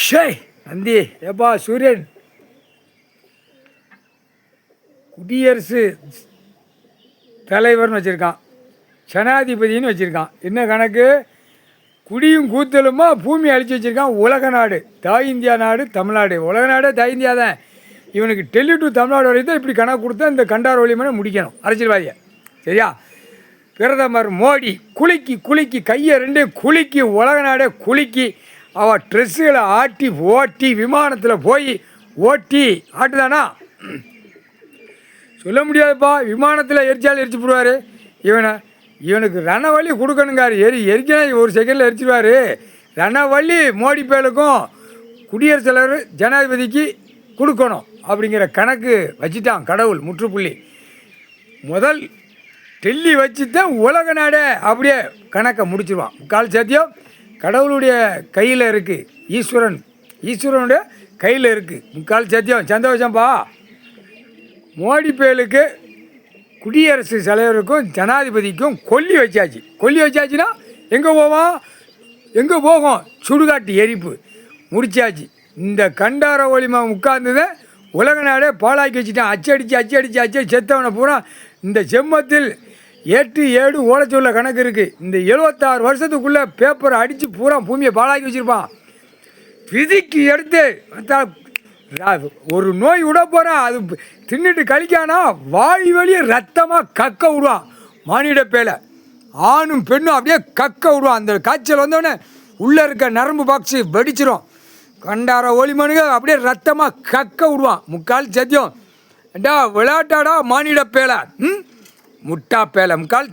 ஷேய் நந்தி ஏப்பா சூரியன் குடியரசு தலைவர்னு வச்சுருக்கான், ஜனாதிபதினு வச்சுருக்கான். என்ன கணக்கு? குடியும் கூத்தலுமா பூமி அழிச்சு வச்சுருக்கான். உலக நாடு தாய் இந்தியா நாடு தமிழ்நாடு. உலக நாடே தாய் இந்தியா தான். இவனுக்கு டெல்லி டு தமிழ்நாடு வரைக்கும் தான் இப்படி கணக்கு கொடுத்தா இந்த கண்டார் ஒளிமனை முடிக்கணும் அரசியல்வாதியை. சரியா? பிரதமர் மோடி குலுக்கி குலுக்கி கையை ரெண்டையும் குலுக்கி உலக நாடே குலுக்கி அவள் ட்ரெஸ்ஸுகளை ஆட்டி ஓட்டி விமானத்தில் போய் ஓட்டி ஆட்டுதானா? சொல்ல முடியாதுப்பா. விமானத்தில் எரிச்சாலும் எரிச்சு போடுவார். இவனுக்கு ரணவழி கொடுக்கணுங்காரு. எரிக்கணும் ஒரு செகண்டில் எரிச்சிடுவார். ரணவழி மோடி பேலுக்கும் குடியரசுத் தலைவர் ஜனாதிபதிக்கு கொடுக்கணும் அப்படிங்கிற கணக்கு வச்சுட்டான் கடவுள். முற்றுப்புள்ளி. முதல் டெல்லி வச்சு தான் உலக நாடே அப்படியே கணக்கை முடிச்சிடுவான். முக்கால் சத்தியம் கடவுளுடைய கையில் இருக்குது. ஈஸ்வரனுடைய கையில் இருக்குது. முக்கால் சத்தியம். சந்தோஷம்ப்பா. மோடி பேலுக்கு குடியரசு தலைவருக்கும் ஜனாதிபதிக்கும் கொல்லி வச்சாச்சுன்னா எங்கே போகும்? சுடுகாட்டு எரிப்பு முடிச்சாச்சு. இந்த கண்டார ஒளிமா உட்கார்ந்துதான் உலக நாடே பாலாக்கி வச்சுட்டான். அச்சடிச்சு செத்தவனை பூரா இந்த செம்மத்தில் 8 ஓலைச்சொல்ல கணக்கு இருக்குது. இந்த 76 வருஷத்துக்குள்ளே பேப்பரை அடித்து பூரா பூமியை பாலாக்கி வச்சுருப்பான். விதிக்கு எடுத்து ஒரு நோய் விட போகிறான். அது தின்னுட்டு கழிக்கானா வாய் வழியே ரத்தமாக கக்க விடுவான். மானிட பேலை ஆணும் பெண்ணும் அப்படியே கக்க விடுவான். அந்த காய்ச்சல் வந்தோடனே உள்ளே இருக்க நரம்பு பாக்ஸு வெடிச்சிரும். கண்டார ஒளிமனுங்க அப்படியே ரத்தமாக கக்க விடுவான். முக்கால் சத்தியம். விளையாட்டாடா மானிட பேலை முட்டா பேலை முக்கால்